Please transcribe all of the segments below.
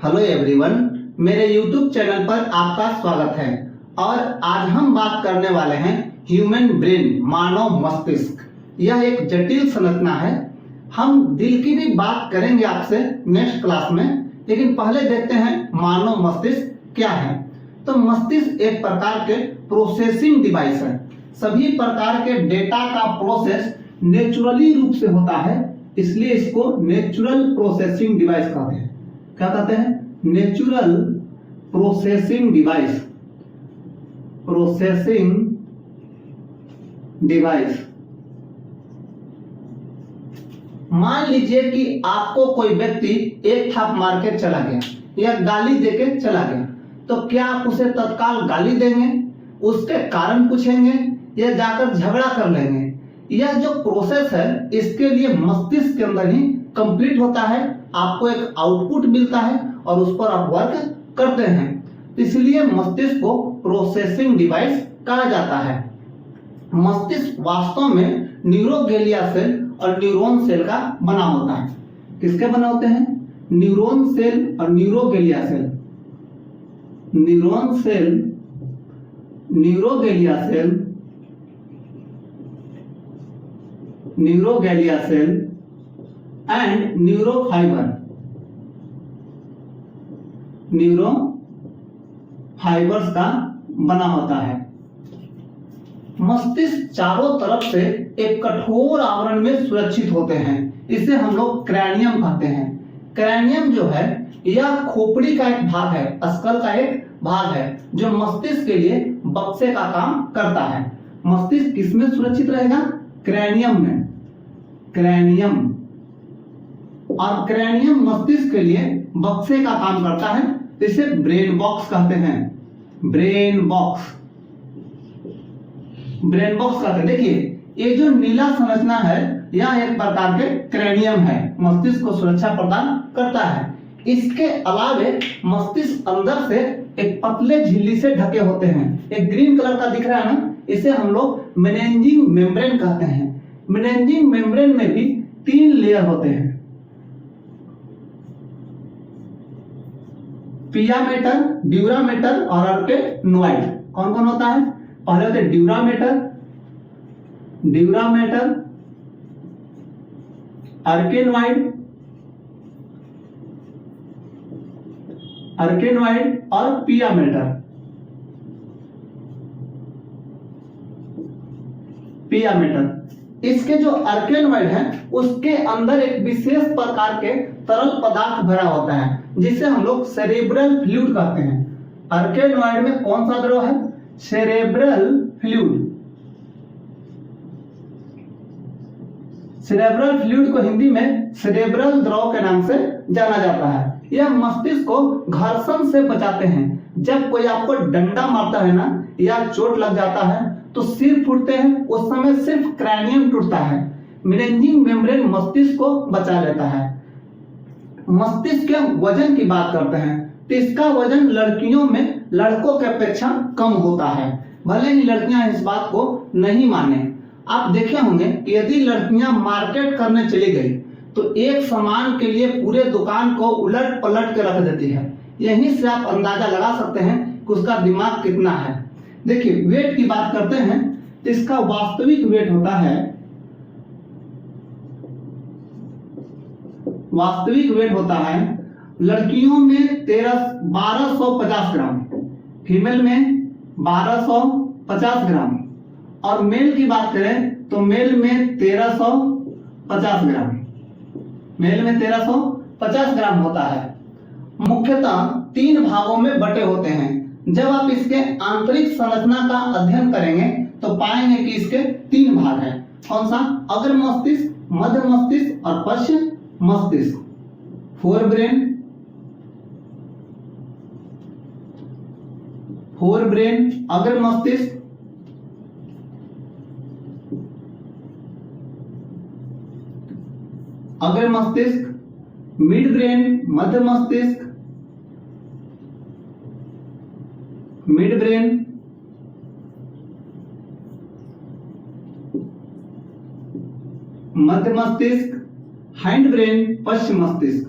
Hello everyone, मेरे YouTube channel पर आपका स्वागत है। और आज हम बात करने वाले हैं ह्यूमन ब्रेन, मानव मस्तिष्क। यह एक जटिल संरचना है। हम दिल की भी बात करेंगे आपसे नेक्स्ट क्लास में, लेकिन पहले देखते हैं मानव मस्तिष्क क्या है। तो मस्तिष्क एक प्रकार के प्रोसेसिंग डिवाइस है। सभी प्रकार के डेटा का प्रोसेस नेचुरली रूप से होता है, इसलिए इसको नेचुरल प्रोसेसिंग डिवाइस कहते हैं। क्या कहते हैं? Natural processing device. Processing device. मान लीजिए कि आपको कोई व्यक्ति एक थाप मार के चला गया या गाली देके चला गया, तो क्या आप उसे तत्काल गाली देंगे, उसके कारण पूछेंगे या जाकर झगड़ा कर लेंगे? यह जो प्रोसेस है इसके लिए मस्तिष्क के अंदर ही कंप्लीट होता है। आपको एक आउटपुट मिलता है और उस पर आप वर्क करते हैं। इसलिए मस्तिष्क को प्रोसेसिंग डिवाइस कहा जाता है। मस्तिष्क वास्तव में न्यूरोगेलिया सेल और न्यूरॉन सेल का बना होता है। किसके बना होते हैं? न्यूरॉन सेल और neuroglia cell. Neuron cell, neuroglia cell, neuroglia cell and neurofiber. Neurofibers का बना होता है। मस्तिष्क चारों तरफ से एक कठोर आवरण में सुरक्षित होते हैं। इसे हम लोग क्रैनियम कहते हैं। क्रैनियम जो है यह खोपड़ी का एक भाग है, स्कल का एक भाग है, जो मस्तिष्क के लिए बक्से का काम करता है। मस्तिष्क किसमें सुरक्षित रहेगा? क्रैनियम में। क्रैनियम। और क्रैनियम मस्तिष्क के लिए बक्से का काम करता है, इसे ब्रेन बॉक्स कहते हैं। Brain box. ब्रेन बॉक्स कहते हैं। देखिए, ये जो नीला संरचना है यह एक प्रकार के क्रैनियम है, मस्तिष्क को सुरक्षा प्रदान करता है। इसके अलावे मस्तिष्क अंदर से एक पतले झिल्ली से ढके होते हैं। एक ग्रीन कलर का दिख रहा है ना, इसे हम लोग मेनिंजिंग मेम्ब्रेन कहते हैं। मेनिंजिंग मेम्ब्रेन में भी 3 लेयर होते हैं। पिया मेटर, ड्यूरामेटर और अर्केनोइड। कौन कौन होता है? पहले होते ड्यूरामेटर, ड्यूरामेटर, अर्केनोइड, अर्केनोइड और पिया मेटर। पिया मेटर। इसके जो अर्केनोइड है उसके अंदर एक विशेष प्रकार के तरल पदार्थ भरा होता है, जिसे हम लोग सेरेब्रल फ्लूइड कहते हैं। अर्केनोइड में कौन सा द्रव है? Cerebral fluid. सेरेब्रल फ्लूइड को हिंदी में सेरेब्रल द्रव के नाम से जाना जाता है। यह मस्तिष्क को घर्षण से बचाते हैं। जब कोई आपको डंडा मारता है ना, या चोट लग जाता है तो सिर फूटते हैं, उस समय सिर्फ क्रैनियम टूटता है। मेनिंजिंग मेम्ब्रेन मस्तिष्क को बचा लेता है। मस्तिष्क के वजन की बात करते हैं तो इसका वजन लड़कियों में लड़कों के अपेक्षा कम होता है, भले ही लड़कियां इस बात को नहीं माने। आप देखे होंगे कि यदि लड़कियां मार्केट करने चली गई तो एक सामान के लिए पूरे दुकान को उलट पलट के रख देती है। यहीं से आप अंदाजा लगा सकते हैं कि उसका दिमाग कितना है। देखिए, वेट की बात करते हैं तो इसका वास्तविक वेट होता है, वास्तविक वेट होता है लड़कियों में 1250 ग्राम, फीमेल में 1250 ग्राम, और मेल की बात करें तो मेल में 1350 ग्राम। मेल में 1350 ग्राम होता है। मुख्यतः 3 भागों में बटे होते हैं। जब आप इसके आंतरिक संरचना का अध्ययन करेंगे तो पाएंगे कि इसके 3 भाग हैं। कौन सा? अग्र मस्तिष्क, मध्य मस्तिष्क और पश्च मस्तिष्क। फोरब्रेन, फोरब्रेन, अग्र मस्तिष्क, अग्र मस्तिष्क, मिड ब्रेन, मध्य मस्तिष्क, मिड ब्रेन, मध्य मस्तिष्क, हाइंड ब्रेन, पश्च मस्तिष्क।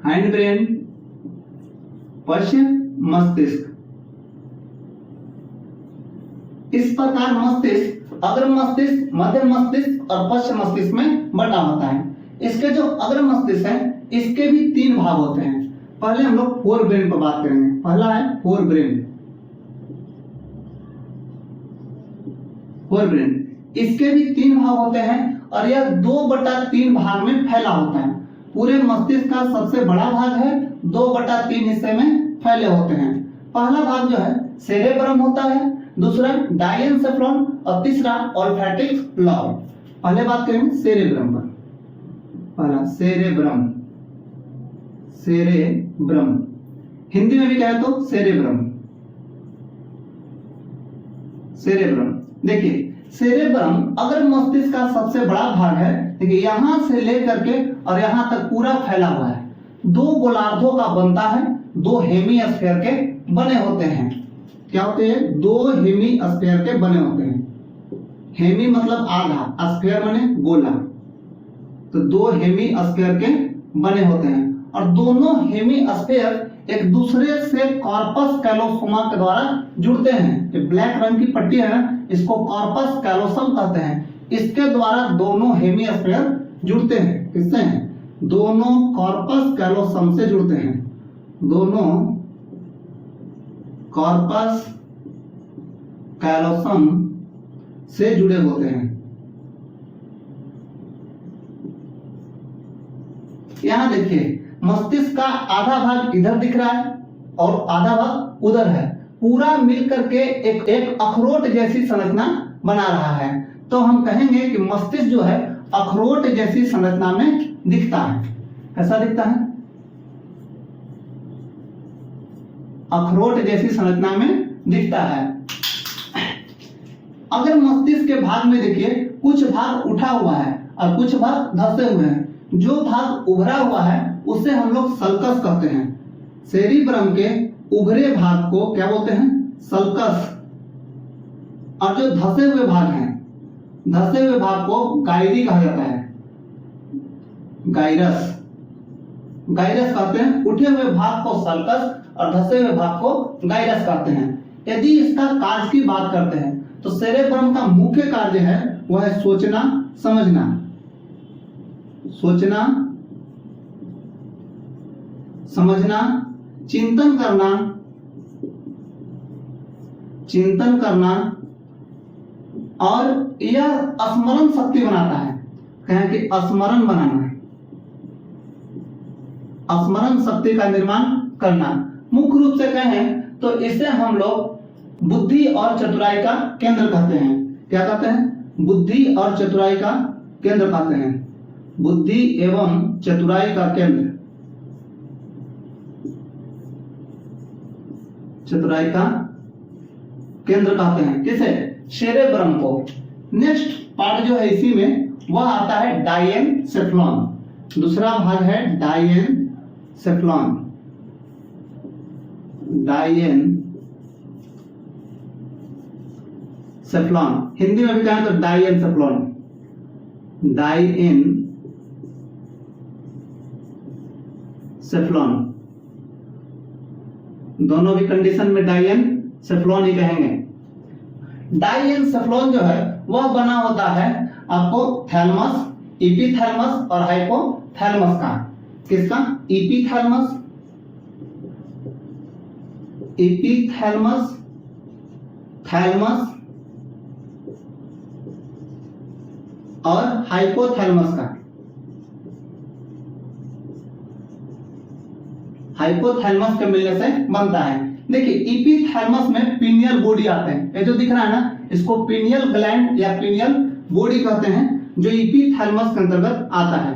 हाइंड ब्रेन, पश्च मस्तिष्क। इस प्रकार मस्तिष्क अग्र मस्तिष्क, मध्य मस्तिष्क और पश्च मस्तिष्क में बटा होता है। इसके जो अग्र मस्तिष्क है इसके भी 3 भाग होते हैं। पहले हम लोग फोर ब्रेन पर बात करेंगे। पहला है फोर ब्रेन। फोर ब्रेन इसके भी 3 भाग होते हैं और यह 2/3 भाग में फैला होता है। पूरे मस्तिष्क का सबसे बड़ा भाग है, 2/3 हिस्से में फैले होते हैं। पहला भाग जो है सेरेब्रम होता है, दूसरा डायेनसेफ्लॉन और तीसरा ओल्फैक्टिक लॉब। पहले बात करेंगे सेरेब्रम पर। पहला सेरेब्रम, सेरेब्रम हिंदी में भी कहे तो सेरेब्रम। सेरेब्रम देखिए, सेरेब्रम अग्र मस्तिष्क का सबसे बड़ा भाग है। देखिए यहां से लेकर के और यहां तक पूरा फैला हुआ है। 2 गोलार्धों का बनता है, 2 हेमीस्फीयर के बने होते हैं। क्या होते हैं? 2 हेमीस्फीयर के बने होते हैं। हेमी मतलब आधा, स्फीयर माने गोला, तो 2 हेमीस्फीयर के बने होते हैं और दोनों हेमीस्फीयर एक दूसरे से कॉर्पस कैलोसोमा के द्वारा जुड़ते हैं। ये ब्लैक रंग की पट्टी है ना, इसको कॉर्पस कैलोसम कहते हैं। इसके द्वारा दोनों हेमीस्फीयर जुड़ते हैं। किससे? दोनों कॉर्पस कैलोसम से जुड़ते हैं। दोनों कॉर्पस कैलोसम से जुड़े होते हैं। यहां देखिए, मस्तिष्क का आधा भाग इधर दिख रहा है और आधा भाग उधर है। पूरा मिलकर के एक अखरोट जैसी संरचना बना रहा है। तो हम कहेंगे कि मस्तिष्क जो है अखरोट जैसी संरचना में दिखता है। कैसा दिखता है? अखरोट जैसी संरचना में दिखता है। अगर मस्तिष्क के भाग में देखिए, कुछ भाग उठा हुआ है और कुछ भाग धंसे हुए हैं। जो भाग उभरा हुआ है उसे हम लोग सल्कस कहते हैं। सेरिब्रम के उभरे भाग को क्या बोलते हैं? सल्कस। और जो धंसे हुए भाग हैं, धंसे हुए भाग को गायरी कहा जाता है। गायरस, गायरस कहते हैं। उठे हुए भाग को सल्कस और धंसे हुए भाग को गायरस कहते हैं। यदि इसका कार्य की बात करते हैं तो सेरेब्रम का मुख्य कार्य है वह है सोचना, समझना। सोचना, समझना, चिंतन करना, चिंतन करना और यह स्मरण शक्ति बनाता है। कहें कि स्मरण बनाना, स्मरण शक्ति का निर्माण करना। मुख्य रूप से कहें तो इसे हम लोग बुद्धि और चतुराई का केंद्र कहते हैं। क्या कहते हैं? बुद्धि और चतुराई का केंद्र कहते हैं। बुद्धि एवं चतुराई का केंद्र, चतुराई का केंद्र कहते हैं। किसे? सेरेब्रम को। नेक्स्ट पार्ट जो है इसी में वह आता है डायेनसेफ्लॉन। दूसरा भाग है डायेनसेफ्लॉन। डायेनसेफ्लॉन हिंदी में भी कहें तो डायेनसेफ्लॉन। डायेनसेफ्लॉन दोनों भी कंडीशन में डायेनसेफ्लॉन ही कहेंगे। डायेनसेफ्लॉन जो है वह बना होता है आपको थैलमस, इपीथैलमस और हाइपोथैलमस का। किसका? इपीथैलमस, इपीथैलमस, थैलमस और हाइपोथैलमस का। हाइपोथैलमस के मिलने से बनता है। देखिए इपीथैलमस में पीनियल बॉडी आते हैं। ये जो दिख रहा है ना, इसको पीनियल ग्लैंड या पीनियल बॉडी कहते हैं, जो इपीथैलमस के अंतर्गत आता है।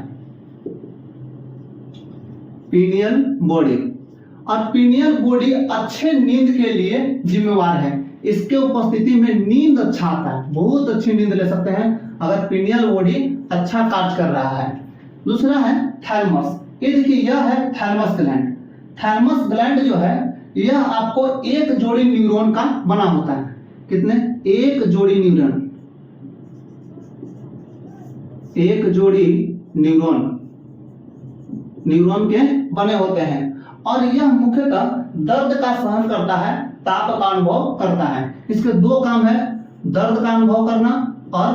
Pineal body. और पीनियल बॉडी अच्छे नींद के लिए जिम्मेवार है। इसके उपस्थिति में नींद अच्छा आता है, बहुत अच्छी नींद ले सकते हैं अगर पीनियल बॉडी अच्छा कार्य कर रहा है। दूसरा है थैलमस। ये देखिए यह है थैलमस ग्लैंड। थैलमस ग्लैंड जो है यह आपको एक जोड़ी न्यूरॉन का बना होता है। कितने? एक जोड़ी न्यूरॉन, एक जोड़ी न्यूरॉन, न्यूरॉन के बने होते हैं और यह मुख्यतः दर्द का सहन करता है, ताप का अनुभव करता है। इसके दो काम है, दर्द का अनुभव करना और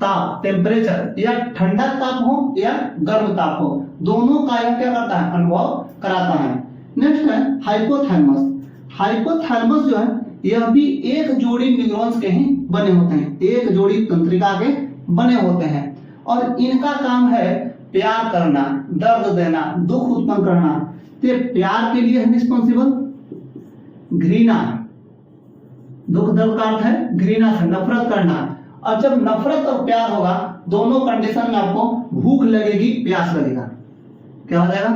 ताप, टेम्परेचर, या ठंडा ताप हो या गर्म ताप हो, दोनों का यह क्या करता है, अनुभव कराता है। नेक्स्ट है हाइपोथैलेमस। हाइपोथैलेमस जो है यह भी एक जोड़ी न्यूरॉन्स के ही बने होते हैं, एक जोड़ी तंत्रिका के बने होते हैं और इनका काम है प्यार करना, दर्द देना, दुख उत्पन्न करना। तो प्यार के लिए है रिस्पॉन्सिबल, घृणा, दुख दर्द का अर्थ है घृणा से, नफरत करना। और जब नफरत और प्यार होगा, दोनों कंडीशन में आपको भूख लगेगी, प्यास लगेगा। क्या हो जाएगा,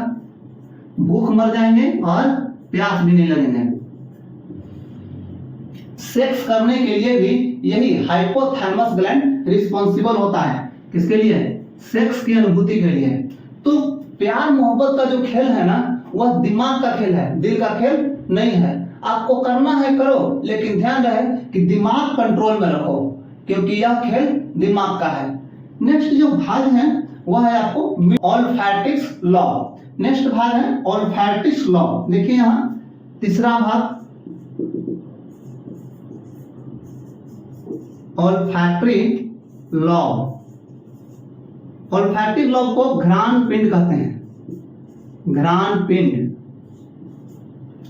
भूख मर जाएंगे और प्यास भी नहीं लगेंगे। सेक्स करने के लिए भी यही हाइपोथैलेमस ग्लैंड रिस्पॉन्सिबल होता है। किसके लिए, सेक्स की अनुभूति के लिए। तो प्यार मोहब्बत का जो खेल है ना, वह दिमाग का खेल है, दिल का खेल नहीं है। आपको करना है करो, लेकिन ध्यान रहे कि दिमाग कंट्रोल में रखो, क्योंकि यह खेल दिमाग का है। नेक्स्ट जो भाग है वह है आपको ऑल्फैक्टिक्स लॉ। नेक्स्ट भाग है ऑल्फैक्टिक्स लॉ। देखिए यहां तीसरा भाग ऑल्फैक्टरी लॉ। ऑल्फैक्टिक लॉ को घ्राण पिंड कहते हैं। घ्राण पिंड,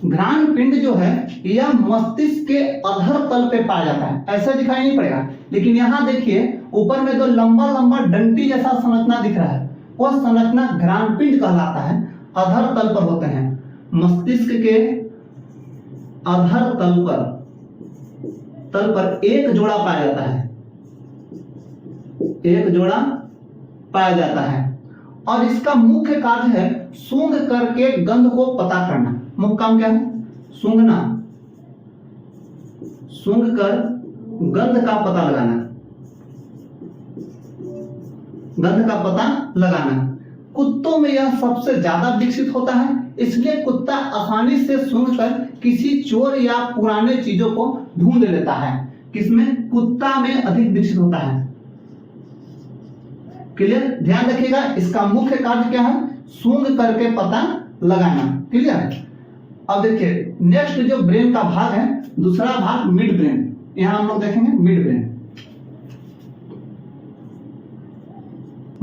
घ्राण पिंड जो है यह मस्तिष्क के अधर तल पे पाया जाता है। ऐसा दिखाई नहीं पड़ेगा, लेकिन यहां देखिए ऊपर में जो लंबा लंबा डंटी जैसा संरचना दिख रहा है, वह संरचना घ्राण पिंड कहलाता है। अधर तल पर होते हैं, मस्तिष्क के अधर तल पर एक जोड़ा पाया जाता है, एक जोड़ा पाया जाता है और इसका मुख्य कार्य है सूंघ करके गंध को पता करना। मुख्य काम क्या है, सूंघना, सूंघ कर गंध का पता लगाना, गंध का पता लगाना। कुत्तों में यह सबसे ज्यादा विकसित होता है, इसलिए कुत्ता आसानी से सूंघकर किसी चोर या पुराने चीजों को ढूंढ लेता है। किसमें, कुत्ता में अधिक विकसित होता है। क्लियर, ध्यान रखिएगा, इसका मुख्य कार्य क्या है, सूंघ करके पता लगाना। क्लियर। अब देखिए नेक्स्ट जो ब्रेन का भाग है, दूसरा भाग मिड ब्रेन। यहां हम लोग देखेंगे मिड ब्रेन,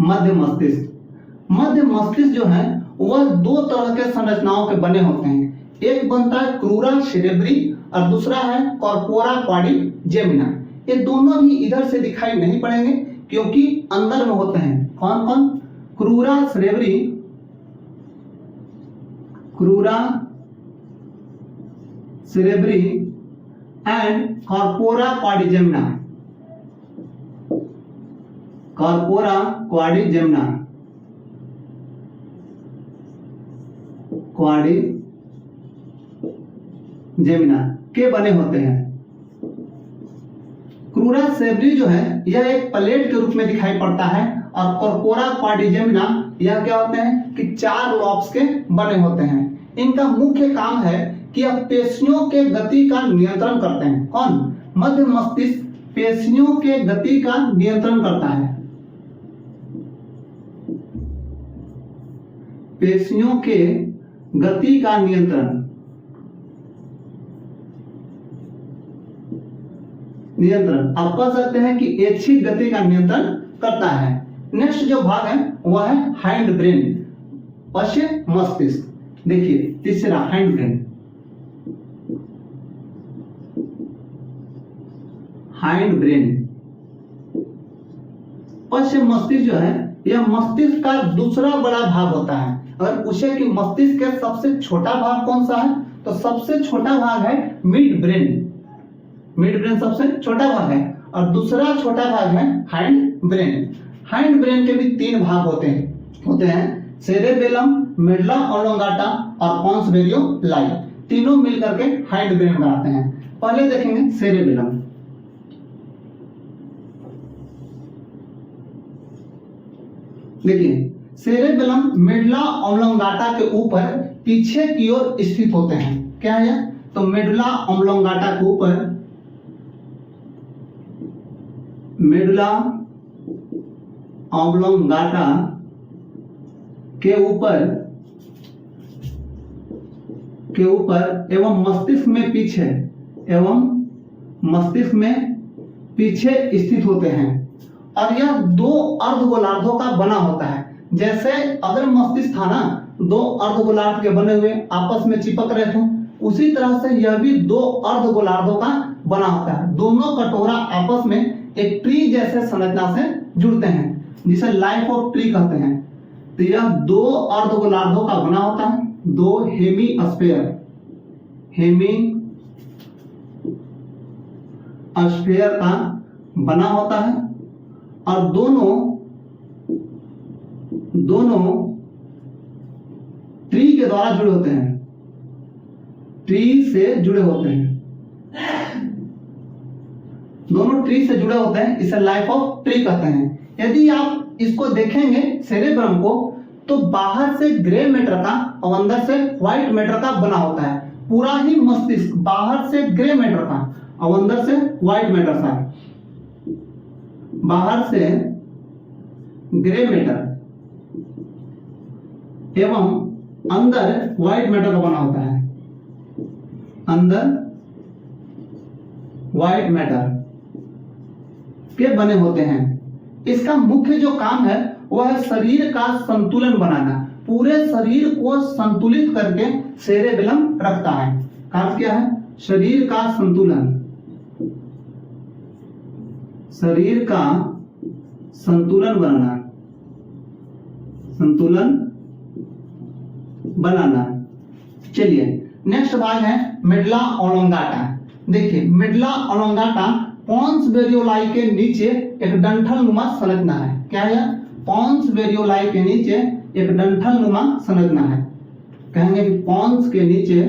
मध्य मस्तिष्क। मध्य मस्तिष्क जो है वह दो तरह के संरचनाओं के बने होते हैं। एक बनता है क्रूरा सेरेब्री और दूसरा है कॉर्पोरा क्वाड्रिजेमिना। ये दोनों भी इधर से दिखाई नहीं पड़ेंगे क्योंकि अंदर में होते हैं। कौन कौन, crura cerebri, crura cerebri and corpora quadrigemina, corpora quadrigemina, quadrigemina के बने होते हैं। क्रूरा सेरेब्री जो है यह एक प्लेट के रूप में दिखाई पड़ता है और कॉर्पोरा क्वाड्रिजेमिना यह क्या होते हैं कि 4 लॉब्स के बने होते हैं। इनका मुख्य काम है कि यह पेशियों के गति का नियंत्रण करते हैं। कौन, मध्य मस्तिष्क पेशियों के गति का नियंत्रण करता है, पेशियों के गति का नियंत्रण आप कह सकते हैं कि ऐच्छिक गति का नियंत्रण करता है। नेक्स्ट जो भाग है वह है हाइंड ब्रेन, पश्च मस्तिष्क। देखिए तीसरा हाइंड ब्रेन, हाइंड ब्रेन। पश्च मस्तिष्क जो है यह मस्तिष्क का दूसरा बड़ा भाग होता है। अगर पूछे कि मस्तिष्क का सबसे छोटा भाग कौन सा है, तो सबसे छोटा भाग है मिड ब्रेन। मिड ब्रेन सबसे छोटा भाग है और दूसरा छोटा भाग है हाइंड ब्रेन। हाइंड ब्रेन के भी 3 भाग होते हैं सेरेबेलम, मेडुला ऑब्लोंगाटा और पॉन्स वेरियोलाई। तीनों मिलकर के हाइंड ब्रेन बनाते हैं। पहले देखेंगे सेरेबेलम। देखिए सेरेबेलम मेडुला ऑब्लोंगाटा के ऊपर पीछे की ओर स्थित होते हैं। क्या है, तो मेडुला ऑब्लोंगाटा के ऊपर, मेडुला ऑब्लोंगाटा के ऊपर के ऊपर एवं मस्तिष्क में पीछे स्थित होते हैं और यह दो अर्धगोलार्धों का बना होता है। जैसे अगर मस्तिष्क था ना, दो अर्धगोलार्ध के बने हुए आपस में चिपक रहे थे, उसी तरह से यह भी दो अर्धगोलार्धों का बना होता है। दोनों कटोरा आपस में एक ट्री जैसे संरचना से जुड़ते हैं जिसे लाइफ ऑफ ट्री कहते हैं। तो यह दो अर्धगोलार्धों का बना होता है, दो हेमीस्फीयर का बना होता है और दोनों ट्री के द्वारा जुड़े होते हैं, ट्री से जुड़े होते हैं, दोनों ट्री से जुड़े होते हैं, इसे लाइफ ऑफ ट्री कहते हैं। यदि आप इसको देखेंगे सेरेब्रम को, तो बाहर से ग्रे मैटर का और अंदर से व्हाइट मैटर का बना होता है। पूरा ही मस्तिष्क बाहर से ग्रे मैटर का और अंदर से व्हाइट मैटर का, बाहर से ग्रे मैटर एवं अंदर व्हाइट मैटर का बना होता है, अंदर व्हाइट मैटर के बने होते हैं। इसका मुख्य जो काम है वह है शरीर का संतुलन बनाना। पूरे शरीर को संतुलित करके सेरेबेलम रखता है। काम क्या है? शरीर का संतुलन, शरीर का संतुलन बनाना। चलिए नेक्स्ट भाग है मेडुला ऑब्लांगेटा। देखिए मेडुला ऑब्लांगेटा पोन्स वेरियोलाई के नीचे एक डंठल नुमा संरचना है। क्या है? पोन्स वेरियोलाई के नीचे एक डंठल नुमा संरचना है। कहेंगे कि पोन्स के नीचे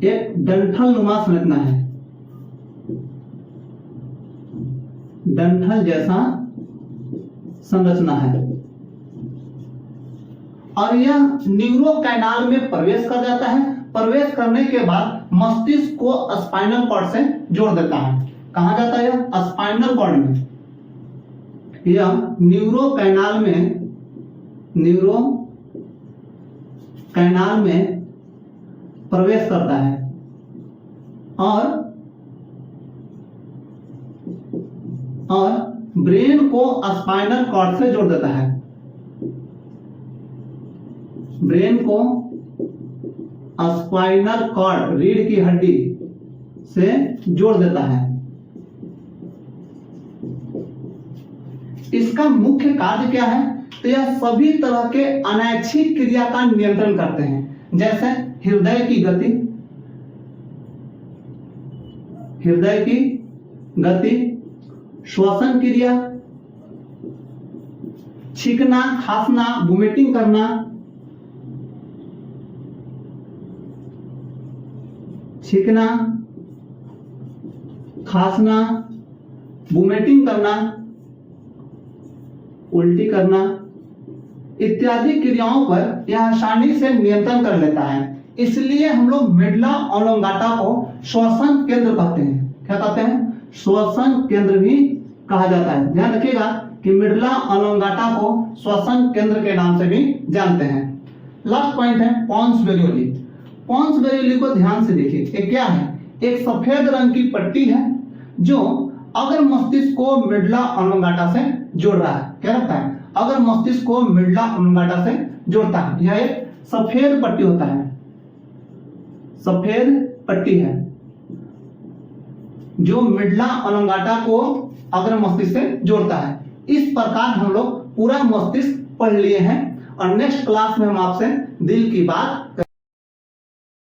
एक डंठल नुमा संरचना है, डंठल जैसा संरचना है और यह न्यूरोकैनाल में प्रवेश कर जाता है। प्रवेश करने के बाद मस्तिष्क को स्पाइनल कॉर्ड से जोड़ देता है। कहा जाता है? यह स्पाइनल कॉर्ड में, यह न्यूरोकैनाल में प्रवेश करता है और ब्रेन को स्पाइनल कॉर्ड से जोड़ देता है, ब्रेन को स्पाइनल कॉर्ड रीढ़ की हड्डी से जोड़ देता है। इसका मुख्य कार्य क्या है? तो यह सभी तरह के अनैच्छिक क्रिया का नियंत्रण करते हैं, जैसे हृदय की गति, श्वसन क्रिया, छींकना, खांसना, वोमिटिंग करना, छींकना, खांसना, वोमिटिंग करना, उल्टी करना इत्यादि क्रियाओं पर यह आसानी से नियंत्रण कर लेता है। इसलिए हम लोग मेडुला ऑब्लांगेटा को श्वसन केंद्र कहते हैं। क्या कहते हैं? श्वसन केंद्र भी कहा जाता है। ध्यान रखिएगा कि मेडुला ऑब्लांगेटा को श्वसन केंद्र के नाम से भी जानते हैं। लास्ट पॉइंट है पोन्स वेरियोली। पोन्स वेरियोली को ध्यान से देखिए, ये क्या है? एक सफेद रंग की पट्टी है जो अगर मस्तिष्क को मेडुला ऑब्लांगेटा से जोड़ रहा है। क्या रहता है? अगर मस्तिष्क को मेडुला ऑब्लांगेटा से जोड़ता है, यह एक सफेद पट्टी होता है, सफेद पट्टी है जो मेडुला ऑब्लांगेटा को अगर मस्तिष्क से जोड़ता है। इस प्रकार हम लोग पूरा मस्तिष्क पढ़ लिए हैं और नेक्स्ट क्लास में हम आपसे दिल की बात